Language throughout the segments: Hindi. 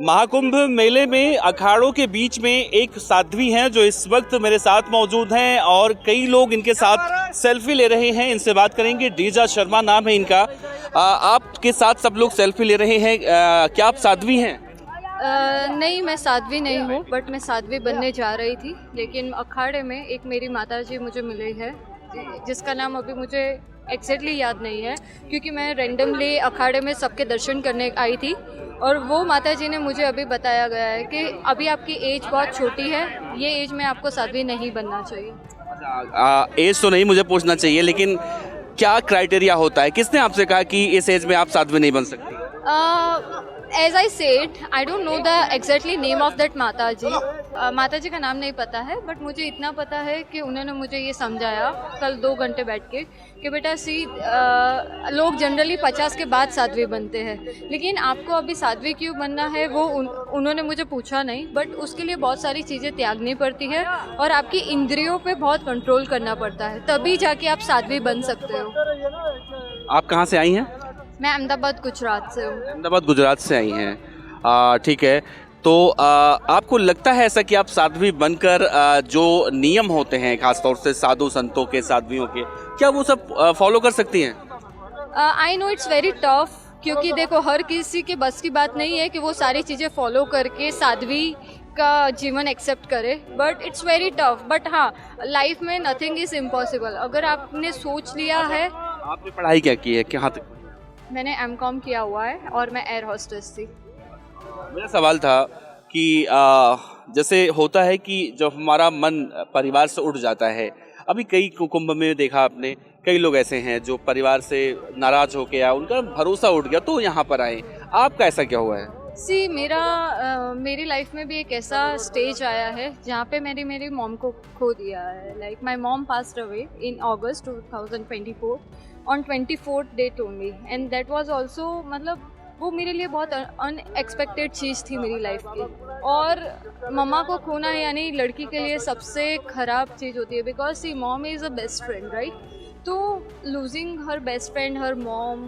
महाकुंभ मेले में अखाड़ों के बीच में एक साध्वी हैं जो इस वक्त मेरे साथ मौजूद हैं और कई लोग इनके साथ सेल्फी ले रहे हैं। इनसे बात करेंगे। डीजा शर्मा नाम है इनका। आपके साथ सब लोग सेल्फी ले रहे हैं, क्या आप साध्वी हैं? नहीं, मैं साध्वी नहीं हूँ, बट मैं साध्वी बनने जा रही थी। लेकिन अखाड़े में एक मेरी माता जी मुझे मिली है जिसका नाम अभी मुझे एग्जैक्टली याद नहीं है, क्योंकि मैं रैंडमली अखाड़े में सबके दर्शन करने आई थी और वो माता जी ने मुझे अभी बताया गया है कि अभी आपकी एज बहुत छोटी है, ये एज में आपको साध्वी नहीं बनना चाहिए। एज तो नहीं मुझे पूछना चाहिए, लेकिन क्या क्राइटेरिया होता है? किसने आपसे कहा कि इस एज में आप साध्वी नहीं बन सकती? As I said, I don't know the exactly name of that माता जी। माता जी का नाम नहीं पता है, बट मुझे इतना पता है कि उन्होंने मुझे ये समझाया कल 2 घंटे बैठ के कि बेटा लोग जनरली 50 के बाद साध्वी बनते हैं, लेकिन आपको अभी साध्वी क्यों बनना है वो उन्होंने मुझे पूछा नहीं, बट उसके लिए बहुत सारी चीज़ें त्यागनी पड़ती है और आपकी इंद्रियों पे बहुत कंट्रोल करना पड़ता है, तभी जाके आप साध्वी बन सकते हो। आप कहाँ से आई हैं? मैं अहमदाबाद गुजरात से हूँ। अहमदाबाद गुजरात से आई हैं, ठीक है। तो आपको लगता है ऐसा कि आप साध्वी बनकर जो नियम होते हैं खासतौर से साधु संतों के, साध्वियों के, क्या वो सब फॉलो कर सकती हैं? I know it's very tough, क्योंकि देखो हर किसी के बस की बात नहीं है कि वो सारी चीज़ें फॉलो करके साध्वी का जीवन एक्सेप्ट करे, but it's very tough. But हाँ, लाइफ में नथिंग इज़ इम्पॉसिबल। अगर आपने सोच लिया है। आपने पढ़ाई क्या की है, कहाँ तक? मैंने M.Com किया हुआ है और मैं एयर होस्टेस थी। मेरा सवाल था कि जैसे होता है कि जब हमारा मन परिवार से उठ जाता है, अभी कई कुंभ में देखा आपने, कई लोग ऐसे हैं जो परिवार से नाराज हो गया, उनका भरोसा उठ गया तो यहाँ पर आए। आपका ऐसा क्या हुआ है? मेरी लाइफ में भी एक ऐसा स्टेज आया है जहाँ पे मेरी मॉम को खो दिया है। Like my mom passed away in August 2024 on 24th date only, and that was also, मतलब वो मेरे लिए बहुत अनएक्सपेक्टेड चीज़ थी मेरी लाइफ की। और मम्मा को खोना यानी लड़की के लिए सबसे ख़राब चीज़ होती है, because she mom is a best friend, right? तो losing her best friend, her mom,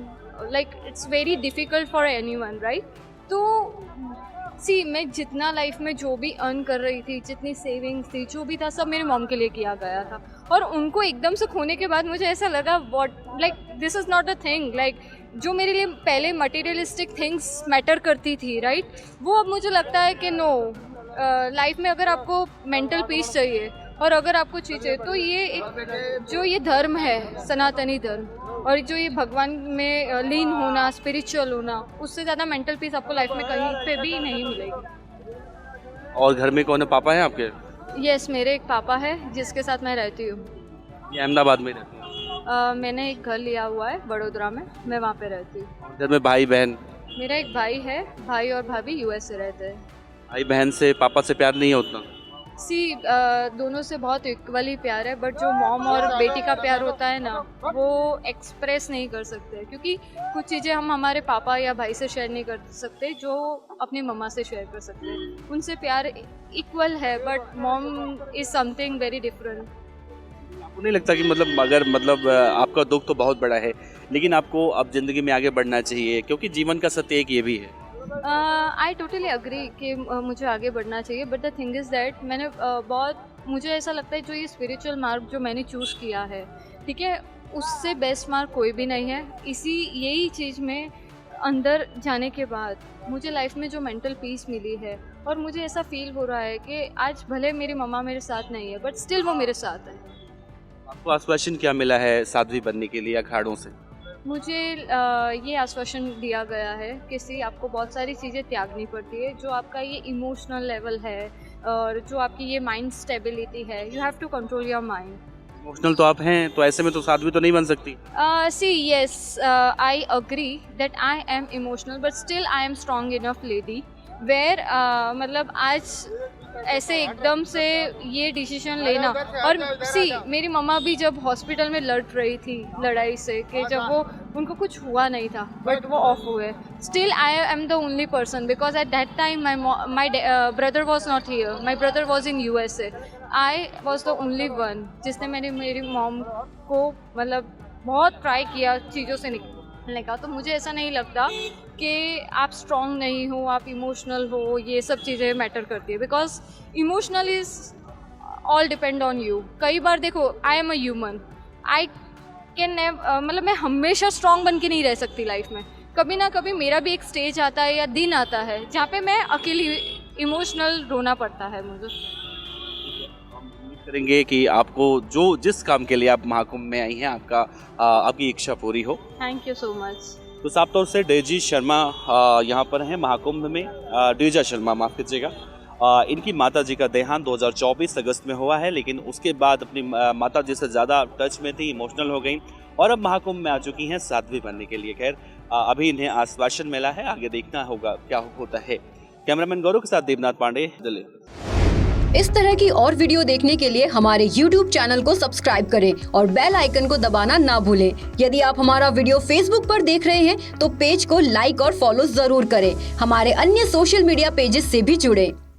like it's very difficult for anyone, right? तो मैं जितना लाइफ में जो भी अर्न कर रही थी, जितनी सेविंग्स थी, जो भी था, सब मेरे मॉम के लिए किया गया था। और उनको एकदम से खोने के बाद मुझे ऐसा लगा like this is not a thing, like जो मेरे लिए पहले मटेरियलिस्टिक थिंग्स मैटर करती थी, राइट, वो अब मुझे लगता है कि नो, लाइफ में अगर आपको मेंटल पीस चाहिए और अगर आपको चाहिए तो ये धर्म है, सनातनी धर्म, और जो ये भगवान में लीन होना, स्पिरिचुअल होना, उससे ज़्यादा मेंटल पीस आपको लाइफ में कहीं पे भी नहीं मिलेगी। और घर में कौन है? पापा हैं आपके? यस, मेरे एक पापा है जिसके साथ मैं रहती हूँ। ये अहमदाबाद में रहते हैं? मैंने एक घर लिया हुआ है बड़ोदरा में, मैं वहाँ पे रहती हूँ। घर में भाई बहन? मेरा एक भाई है, भाई और भाभी US से रहते हैं। भाई बहन से पापा से प्यार नहीं है उतना? दोनों से बहुत इक्वली प्यार है, बट जो मॉम और बेटी का प्यार होता है ना, वो एक्सप्रेस नहीं कर सकते, क्योंकि कुछ चीज़ें हम हमारे पापा या भाई से शेयर नहीं कर सकते जो अपनी मम्मा से शेयर कर सकते हैं। उनसे प्यार इक्वल है, but mom is something very different. आपको नहीं लगता कि आपका दुख तो बहुत बड़ा है, लेकिन आपको अब ज़िंदगी में आगे बढ़ना चाहिए, क्योंकि जीवन का सत्य एक ये भी है? आई टोटली अग्री कि मुझे आगे बढ़ना चाहिए, but the thing is that मैंने मुझे ऐसा लगता है जो ये स्पिरिचुअल मार्ग जो मैंने चूज़ किया है, ठीक है, उससे बेस्ट मार्ग कोई भी नहीं है। यही चीज़ में अंदर जाने के बाद मुझे लाइफ में जो मेंटल पीस मिली है, और मुझे ऐसा फील हो रहा है कि आज भले मेरी मम्मा मेरे साथ नहीं है, बट स्टिल वो मेरे साथ है। आपको आश्वासन क्या मिला है साध्वी बनने के लिए अखाड़ों से? मुझे ये आश्वासन दिया गया है कि आपको बहुत सारी चीज़ें त्यागनी पड़ती है, जो आपका ये इमोशनल लेवल है और जो आपकी ये माइंड स्टेबिलिटी है, you have to control your mind. Emotional तो आप हैं, तो ऐसे में तो साध्वी तो नहीं बन सकती। Yes, I agree that I am emotional, but still I am strong enough lady where, मतलब आज ऐसे एकदम से ये डिसीजन लेना। और मेरी मम्मा भी जब हॉस्पिटल में लड़ रही थी लड़ाई से, कि जब उनको कुछ हुआ नहीं था बट वो ऑफ हुए, still I am the only person, because at that time my brother was not here, my brother was in USA। I was the only one जिसने मेरी मॉम को, मतलब बहुत ट्राई किया चीज़ों से ने कहा। तो मुझे ऐसा नहीं लगता कि आप स्ट्रॉन्ग नहीं हो, आप इमोशनल हो, ये सब चीज़ें मैटर करती है, because emotional is all depend on you. कई बार देखो, I am a human, I can मतलब मैं हमेशा स्ट्रॉन्ग बन के नहीं रह सकती लाइफ में। कभी ना कभी मेरा भी एक स्टेज आता है या दिन आता है जहाँ पे मैं अकेली इमोशनल रोना पड़ता है मुझे। हम उम्मीद करेंगे कि आपको जिस काम के लिए आप महाकुंभ में आई हैं, आपकी इच्छा पूरी हो। Thank you so much. तो साफ तौर से डेजी शर्मा यहाँ पर हैं महाकुंभ में। डेजा शर्मा, माफ़ कीजिएगा। इनकी माता जी का देहांत 2024 अगस्त में हुआ है, लेकिन उसके बाद अपनी माता जी से ज़्यादा टच में थी, इमोशनल हो गई और अब महाकुंभ में आ चुकी हैं साध्वी बनने के लिए। खैर अभी इन्हें आश्वासन मिला है, आगे देखना होगा क्या होता है। कैमरामैन गौरव के साथ देवनाथ पांडे, दिल्ली। इस तरह की और वीडियो देखने के लिए हमारे YouTube चैनल को सब्सक्राइब करें और बेल आइकन को दबाना ना भूलें। यदि आप हमारा वीडियो Facebook पर देख रहे हैं तो पेज को लाइक और फॉलो जरूर करें। हमारे अन्य सोशल मीडिया पेजेस से भी जुड़ें।